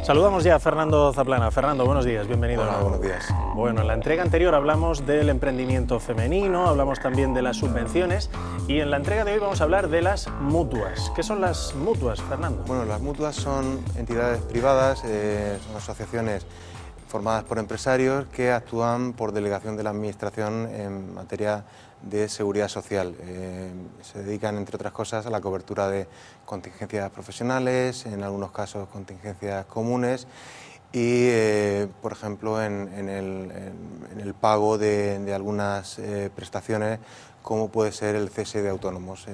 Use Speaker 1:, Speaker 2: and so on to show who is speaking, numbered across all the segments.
Speaker 1: Saludamos ya a Fernando Zaplana. Fernando, buenos días, bienvenido.
Speaker 2: Hola, buenos días.
Speaker 1: Bueno, en la entrega anterior hablamos del emprendimiento femenino, hablamos también de las subvenciones y en la entrega de hoy vamos a hablar de las mutuas. ¿Qué son las mutuas, Fernando?
Speaker 2: Bueno, las mutuas son entidades privadas, son asociaciones formadas por empresarios que actúan por delegación de la Administración en materia de seguridad social. Se dedican, entre otras cosas, a la cobertura de contingencias profesionales, en algunos casos contingencias comunes y, por ejemplo, en el pago de algunas prestaciones, como puede ser el cese de autónomos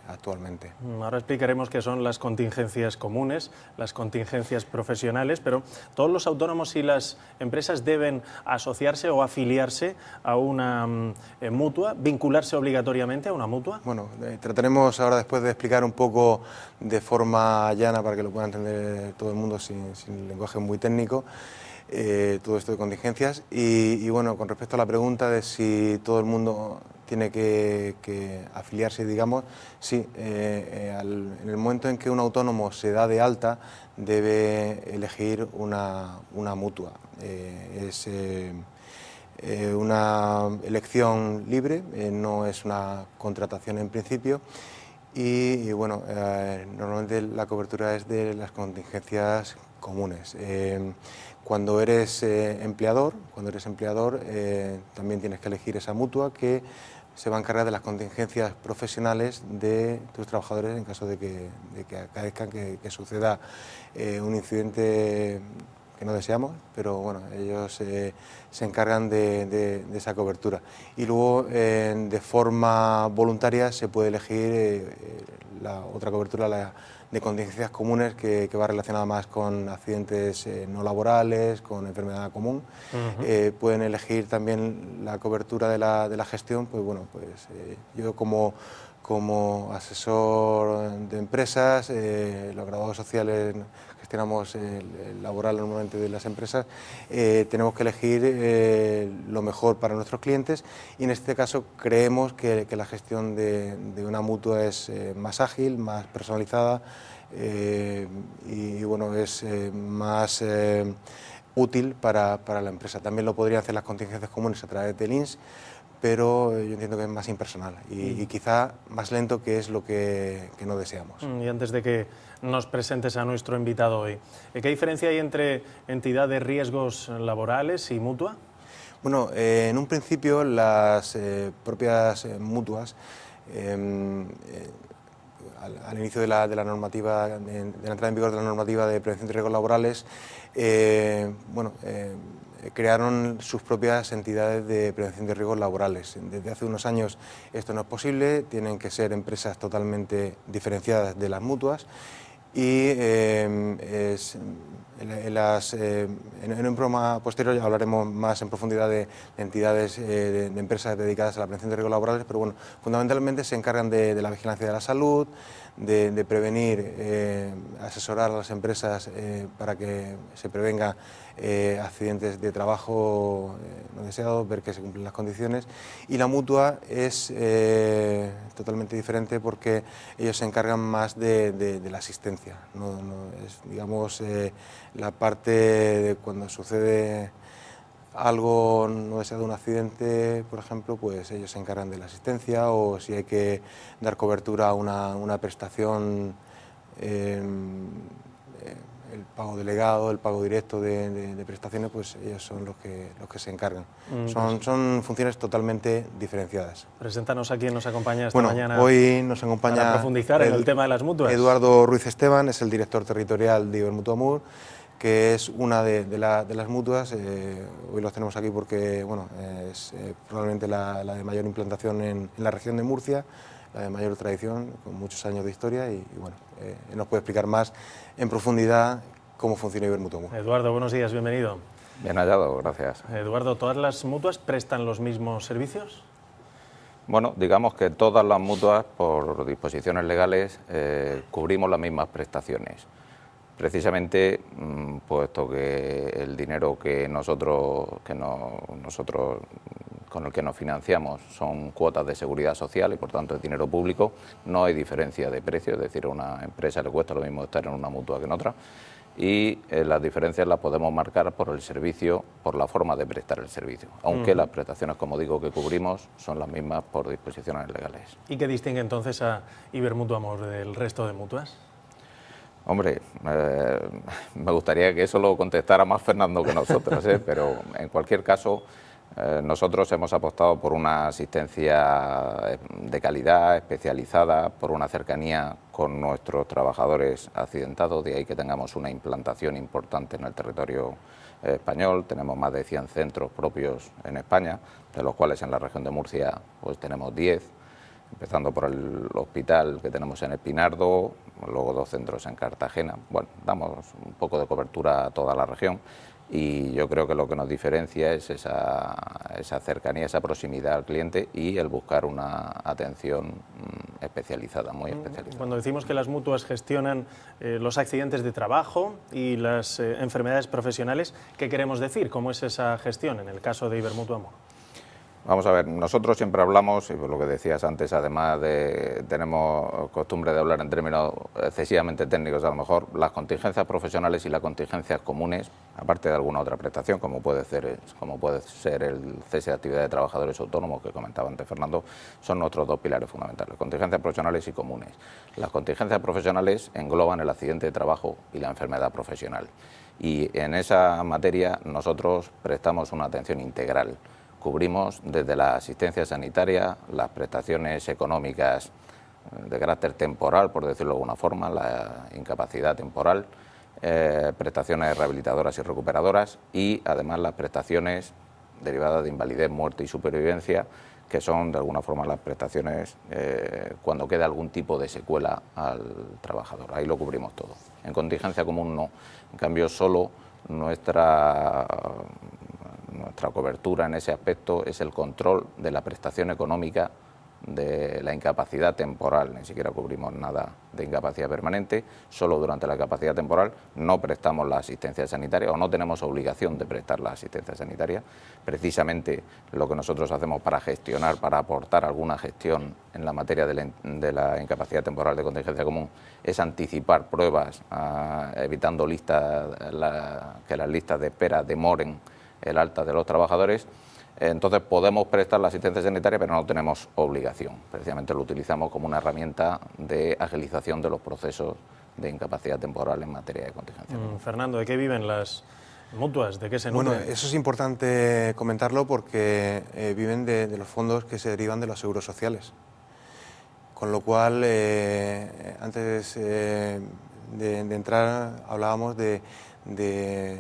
Speaker 2: actualmente.
Speaker 1: Ahora explicaremos qué son las contingencias comunes, las contingencias profesionales, pero ¿todos los autónomos y las empresas deben asociarse o afiliarse a una mutua, vincularse obligatoriamente a una mutua?
Speaker 2: Bueno, trataremos ahora, después de explicar un poco de forma llana para que lo pueda entender todo el mundo sin lenguaje muy técnico, todo esto de contingencias y bueno, con respecto a la pregunta de si todo el mundo tiene que afiliarse, digamos, sí, en el momento en que un autónomo se da de alta debe elegir una mutua. Es una elección libre, no es una contratación en principio y bueno, normalmente la cobertura es de las contingencias comunes. Cuando eres empleador, también tienes que elegir esa mutua que se va a encargar de las contingencias profesionales de tus trabajadores en caso de que acaezca, que suceda un incidente que no deseamos, pero bueno, ellos se encargan de esa cobertura. Y luego, de forma voluntaria, se puede elegir la otra cobertura, la de contingencias comunes, que va relacionada más con accidentes no laborales, con enfermedad común. Pueden elegir también la cobertura de la gestión, pues bueno, yo como asesor de empresas, los graduados sociales, gestionamos el laboral normalmente de las empresas, tenemos que elegir lo mejor para nuestros clientes y en este caso creemos que la gestión de una mutua es más ágil, más personalizada y bueno, es más útil para la empresa. También lo podrían hacer las contingencias comunes a través del INS, pero yo entiendo que es más impersonal y quizá más lento, que es lo que no deseamos.
Speaker 1: Y antes de que nos presentes a nuestro invitado hoy, ¿qué diferencia hay entre entidad de riesgos laborales y mutua?
Speaker 2: Bueno, en un principio las propias mutuas, al inicio de la normativa, de la entrada en vigor de la normativa de prevención de riesgos laborales, crearon sus propias entidades de prevención de riesgos laborales. Desde hace unos años esto no es posible, tienen que ser empresas totalmente diferenciadas de las mutuas y en un programa posterior ya hablaremos más en profundidad de entidades de empresas dedicadas a la prevención de riesgos laborales, pero bueno, fundamentalmente se encargan de la vigilancia de la salud, de prevenir, asesorar a las empresas para que se prevenga accidentes de trabajo no deseados, ver que se cumplen las condiciones, y la mutua es totalmente diferente porque ellos se encargan más de la asistencia, no es, digamos, la parte de cuando sucede algo no deseado, un accidente, por ejemplo, pues ellos se encargan de la asistencia, o si hay que dar cobertura a una prestación, el pago delegado, el pago directo de prestaciones, pues ellos son los que se encargan. Son funciones totalmente diferenciadas.
Speaker 1: Preséntanos a quién nos acompaña esta mañana.
Speaker 2: Hoy nos acompaña
Speaker 1: para profundizar en el tema de las mutuas.
Speaker 2: Eduardo Ruiz Esteban, es el director territorial de Ibermutuamur, que es una de las mutuas. Hoy los tenemos aquí porque bueno, es probablemente la de mayor implantación en la región de Murcia, la de mayor tradición, con muchos años de historia y bueno, nos puede explicar más en profundidad cómo funciona Ibermutuamur.
Speaker 1: Eduardo, buenos días, bienvenido.
Speaker 3: Bien hallado, gracias.
Speaker 1: Eduardo, ¿todas las mutuas prestan los mismos servicios?
Speaker 3: Bueno, digamos que todas las mutuas, por disposiciones legales, cubrimos las mismas prestaciones. precisamente puesto que el dinero que nosotros con el que nos financiamos son cuotas de seguridad social y por tanto es dinero público, no hay diferencia de precio, es decir, a una empresa le cuesta lo mismo estar en una mutua que en otra, y las diferencias las podemos marcar por el servicio, por la forma de prestar el servicio, aunque las prestaciones, como digo, que cubrimos son las mismas por disposiciones legales.
Speaker 1: ¿Y qué distingue entonces a Ibermutuamor del resto de mutuas?
Speaker 3: Hombre, me gustaría que eso lo contestara más Fernando que nosotros, pero en cualquier caso nosotros hemos apostado por una asistencia de calidad, especializada, por una cercanía con nuestros trabajadores accidentados, de ahí que tengamos una implantación importante en el territorio español. Tenemos más de 100 centros propios en España, de los cuales en la región de Murcia pues tenemos 10, empezando por el hospital que tenemos en Espinardo, luego 2 centros en Cartagena. Bueno, damos un poco de cobertura a toda la región y yo creo que lo que nos diferencia es esa cercanía, esa proximidad al cliente y el buscar una atención especializada, muy especializada.
Speaker 1: Cuando decimos que las mutuas gestionan los accidentes de trabajo y las enfermedades profesionales, ¿qué queremos decir? ¿Cómo es esa gestión en el caso de Ibermutuamor?
Speaker 3: Vamos a ver, nosotros siempre hablamos, y por lo que decías antes, además tenemos costumbre de hablar en términos excesivamente técnicos, a lo mejor las contingencias profesionales y las contingencias comunes, aparte de alguna otra prestación, como puede ser el cese de actividad de trabajadores autónomos que comentaba antes Fernando, son nuestros 2 pilares fundamentales, contingencias profesionales y comunes. Las contingencias profesionales engloban el accidente de trabajo y la enfermedad profesional. Y en esa materia nosotros prestamos una atención integral. Cubrimos desde la asistencia sanitaria, las prestaciones económicas de carácter temporal, por decirlo de alguna forma, la incapacidad temporal, prestaciones rehabilitadoras y recuperadoras y además las prestaciones derivadas de invalidez, muerte y supervivencia, que son de alguna forma las prestaciones cuando queda algún tipo de secuela al trabajador. Ahí lo cubrimos todo. En contingencia común no. En cambio, solo nuestra cobertura en ese aspecto es el control de la prestación económica de la incapacidad temporal. Ni siquiera cubrimos nada de incapacidad permanente, solo durante la incapacidad temporal no prestamos la asistencia sanitaria o no tenemos obligación de prestar la asistencia sanitaria. Precisamente lo que nosotros hacemos para gestionar, para aportar alguna gestión en la materia de la incapacidad temporal de contingencia común es anticipar pruebas, evitando que las listas de espera demoren el alta de los trabajadores. Entonces podemos prestar la asistencia sanitaria, pero no tenemos obligación. Precisamente lo utilizamos como una herramienta de agilización de los procesos de incapacidad temporal en materia de contingencia.
Speaker 1: Fernando, ¿de qué viven las mutuas? ¿De qué se nutren?
Speaker 2: Bueno, eso es importante comentarlo porque viven de los fondos que se derivan de los seguros sociales. Con lo cual, antes de entrar hablábamos de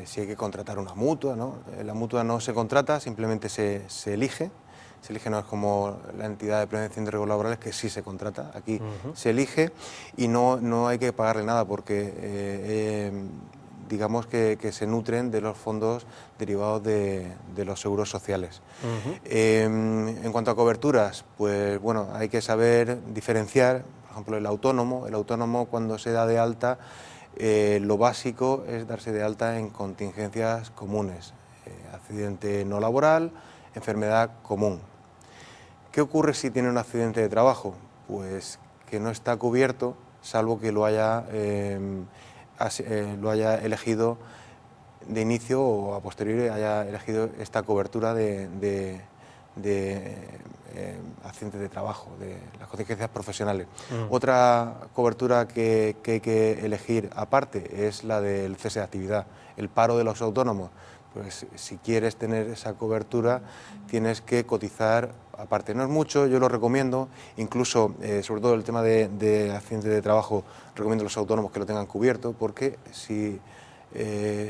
Speaker 2: si hay que contratar una mutua, ¿no? La mutua no se contrata, simplemente se elige. Se elige, no es como la entidad de prevención de riesgos laborales, que sí se contrata. Aquí se elige y no hay que pagarle nada porque digamos que se nutren de los fondos derivados de los seguros sociales. En cuanto a coberturas, pues bueno, hay que saber diferenciar, por ejemplo, el autónomo cuando se da de alta, lo básico es darse de alta en contingencias comunes, accidente no laboral, enfermedad común. ¿Qué ocurre si tiene un accidente de trabajo? Pues que no está cubierto, salvo que lo haya elegido de inicio o a posteriori haya elegido esta cobertura de accidentes de trabajo, de las contingencias profesionales. Otra cobertura que hay que elegir aparte es la del cese de actividad, el paro de los autónomos. Pues si quieres tener esa cobertura tienes que cotizar aparte. No es mucho, yo lo recomiendo, incluso sobre todo el tema de accidentes de trabajo, recomiendo a los autónomos que lo tengan cubierto, porque si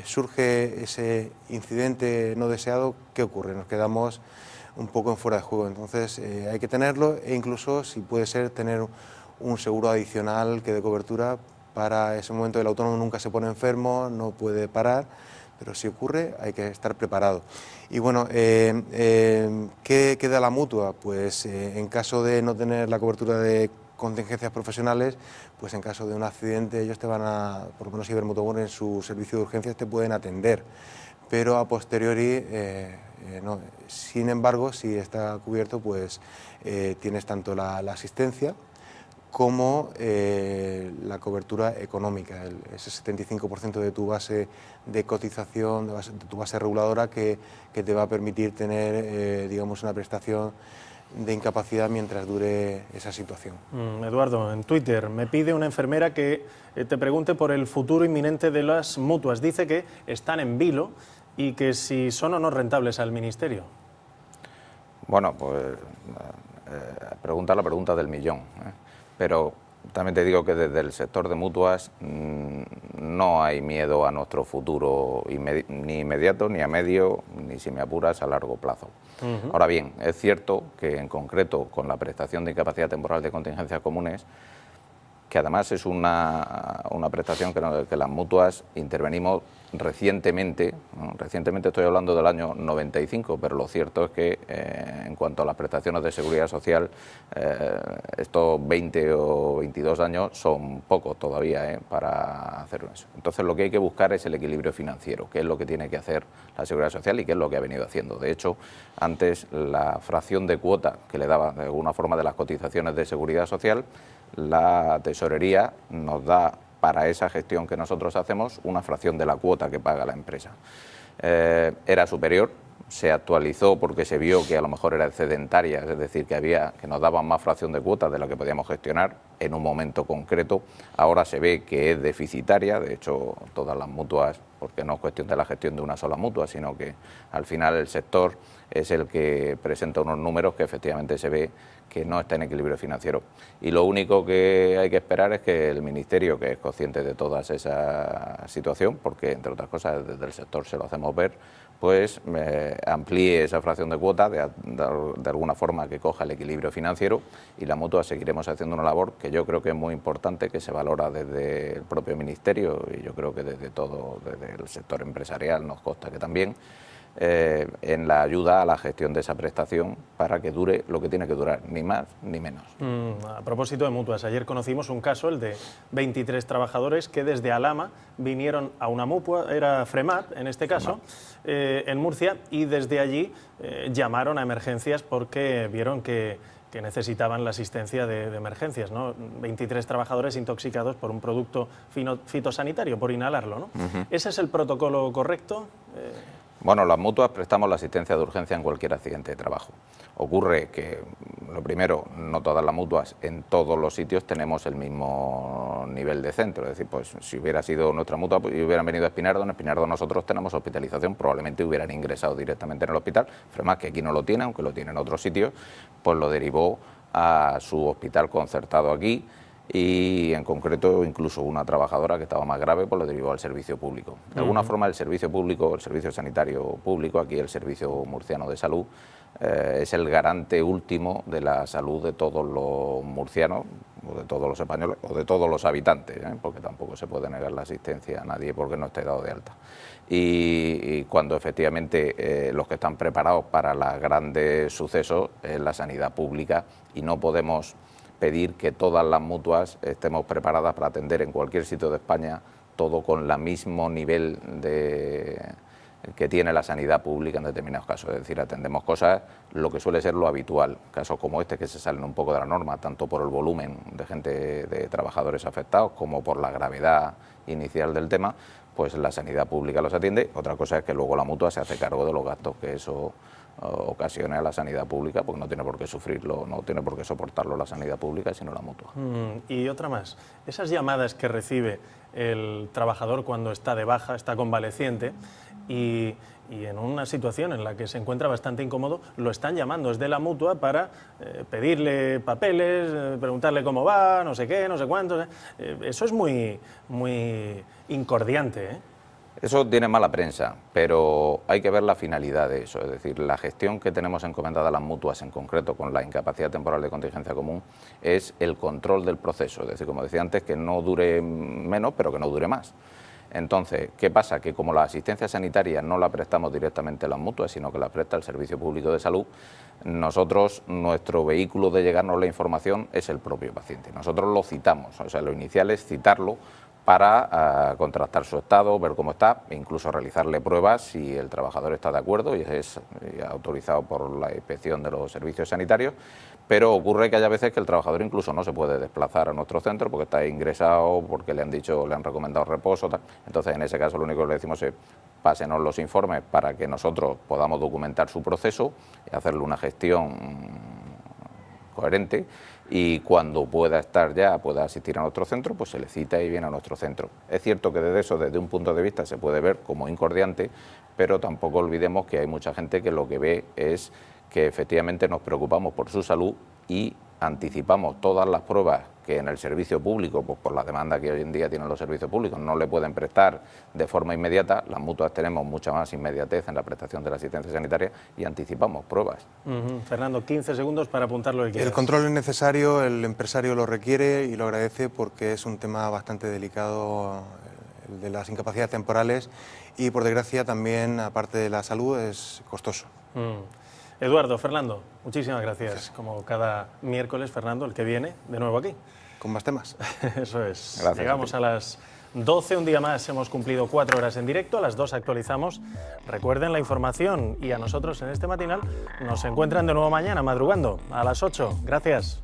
Speaker 2: surge ese incidente no deseado, ¿qué ocurre? Nos quedamos un poco en fuera de juego. Entonces hay que tenerlo e incluso, si puede ser, tener un seguro adicional que dé cobertura para ese momento. El autónomo nunca se pone enfermo, no puede parar, pero si ocurre hay que estar preparado. Y bueno, ¿qué da la mutua? Pues en caso de no tener la cobertura de contingencias profesionales, pues en caso de un accidente ellos te van a, por lo menos Ibermutual en su servicio de urgencias te pueden atender, pero a posteriori no. Sin embargo, si está cubierto, pues tienes tanto la asistencia como la cobertura económica, ese 75% de tu base de cotización, de tu base reguladora que te va a permitir tener, digamos, una prestación de incapacidad mientras dure esa situación.
Speaker 1: Eduardo, en Twitter me pide una enfermera que te pregunte por el futuro inminente de las mutuas. Dice que están en vilo y que si son o no rentables al Ministerio.
Speaker 3: Bueno, pues pregunta la pregunta del millón, pero también te digo que desde el sector de mutuas no hay miedo a nuestro futuro ni inmediato, ni a medio, ni si me apuras a largo plazo. Ahora bien, es cierto que en concreto con la prestación de incapacidad temporal de contingencias comunes, que además es una prestación que las mutuas intervenimos recientemente, recientemente estoy hablando del año 95, pero lo cierto es que en cuanto a las prestaciones de seguridad social, estos 20 o 22 años son pocos todavía para hacer eso. Entonces lo que hay que buscar es el equilibrio financiero, que es lo que tiene que hacer la seguridad social y que es lo que ha venido haciendo. De hecho, antes la fracción de cuota que le daba de alguna forma de las cotizaciones de seguridad social, la tesorería nos da para esa gestión que nosotros hacemos una fracción de la cuota que paga la empresa. Era superior, se actualizó porque se vio que a lo mejor era excedentaria, es decir, que nos daban más fracción de cuota de la que podíamos gestionar en un momento concreto. Ahora se ve que es deficitaria, de hecho todas las mutuas, porque no es cuestión de la gestión de una sola mutua, sino que al final el sector es el que presenta unos números que efectivamente se ve que no está en equilibrio financiero. Y lo único que hay que esperar es que el Ministerio, que es consciente de toda esa situación, porque entre otras cosas desde el sector se lo hacemos ver, pues amplíe esa fracción de cuota de alguna forma que coja el equilibrio financiero, y la mutua seguiremos haciendo una labor que yo creo que es muy importante, que se valora desde el propio Ministerio y yo creo que desde el sector empresarial nos consta que también, en la ayuda a la gestión de esa prestación para que dure lo que tiene que durar, ni más ni menos.
Speaker 1: A propósito de mutuas, ayer conocimos un caso, el de 23 trabajadores que desde Alhama vinieron a una mutua, era Fremat en este caso, en Murcia, y desde allí llamaron a emergencias porque vieron que necesitaban la asistencia de emergencias, ¿no? 23 trabajadores intoxicados por un producto fitosanitario, por inhalarlo, ¿no? ¿Ese es el protocolo correcto?
Speaker 3: Bueno, las mutuas prestamos la asistencia de urgencia en cualquier accidente de trabajo. Ocurre que, lo primero, no todas las mutuas en todos los sitios tenemos el mismo nivel de centro. Es decir, pues si hubiera sido nuestra mutua y hubieran venido a Espinardo, en Espinardo nosotros tenemos hospitalización, probablemente hubieran ingresado directamente en el hospital. Fremat, que aquí no lo tiene, aunque lo tiene en otros sitios, pues lo derivó a su hospital concertado aquí, y en concreto incluso una trabajadora que estaba más grave pues lo derivó al servicio público. De alguna forma el servicio público, el servicio sanitario público, aquí el Servicio Murciano de Salud, es el garante último de la salud de todos los murcianos, o de todos los españoles, o de todos los habitantes, porque tampoco se puede negar la asistencia a nadie porque no esté dado de alta. Y cuando efectivamente los que están preparados para los grandes sucesos es la sanidad pública, y no podemos pedir que todas las mutuas estemos preparadas para atender en cualquier sitio de España todo con el mismo nivel que tiene la sanidad pública en determinados casos. Es decir, atendemos cosas, lo que suele ser lo habitual, casos como este que se salen un poco de la norma, tanto por el volumen de gente, de trabajadores afectados, como por la gravedad inicial del tema, pues la sanidad pública los atiende. Otra cosa es que luego la mutua se hace cargo de los gastos que eso ocasione a la sanidad pública, porque no tiene por qué sufrirlo, no tiene por qué soportarlo la sanidad pública, sino la mutua.
Speaker 1: Y otra más, esas llamadas que recibe el trabajador cuando está de baja, está convaleciente, y en una situación en la que se encuentra bastante incómodo, lo están llamando desde la mutua para pedirle papeles, preguntarle cómo va, no sé qué, no sé cuánto. Eso es muy incordiante, ¿eh?
Speaker 3: Eso tiene mala prensa, pero hay que ver la finalidad de eso. Es decir, la gestión que tenemos encomendada a las mutuas, en concreto con la incapacidad temporal de contingencia común, es el control del proceso. Es decir, como decía antes, que no dure menos, pero que no dure más. Entonces, ¿qué pasa? Que como la asistencia sanitaria no la prestamos directamente a las mutuas, sino que la presta el Servicio Público de Salud, nosotros, nuestro vehículo de llegarnos la información es el propio paciente. Nosotros lo citamos, o sea, lo inicial es citarlo para contrastar su estado, ver cómo está, e incluso realizarle pruebas si el trabajador está de acuerdo y es autorizado por la inspección de los servicios sanitarios. Pero ocurre que haya veces que el trabajador incluso no se puede desplazar a nuestro centro porque está ingresado, porque le han dicho, le han recomendado reposo, tal. Entonces, en ese caso, lo único que le decimos es pásenos los informes para que nosotros podamos documentar su proceso y hacerle una gestión coherente, y cuando pueda estar ya, pueda asistir a nuestro centro, pues se le cita y viene a nuestro centro. Es cierto que desde eso, desde un punto de vista, se puede ver como incordiante, pero tampoco olvidemos que hay mucha gente que lo que ve es que efectivamente nos preocupamos por su salud y anticipamos todas las pruebas que en el servicio público, pues por la demanda que hoy en día tienen los servicios públicos, no le pueden prestar de forma inmediata. Las mutuas tenemos mucha más inmediatez en la prestación de la asistencia sanitaria y anticipamos pruebas.
Speaker 1: Fernando, 15 segundos para apuntar lo que quieras.
Speaker 2: El control es necesario, el empresario lo requiere y lo agradece porque es un tema bastante delicado, el de las incapacidades temporales, y por desgracia también, aparte de la salud, es costoso.
Speaker 1: Eduardo, Fernando, muchísimas gracias. Como cada miércoles, Fernando, el que viene, de nuevo aquí.
Speaker 2: Con más temas.
Speaker 1: Eso es.
Speaker 3: Gracias.
Speaker 1: Llegamos a las 12, un día más, hemos cumplido 4 horas en directo, a las 2 actualizamos. Recuerden la información y a nosotros en este matinal nos encuentran de nuevo mañana, madrugando, a las 8. Gracias.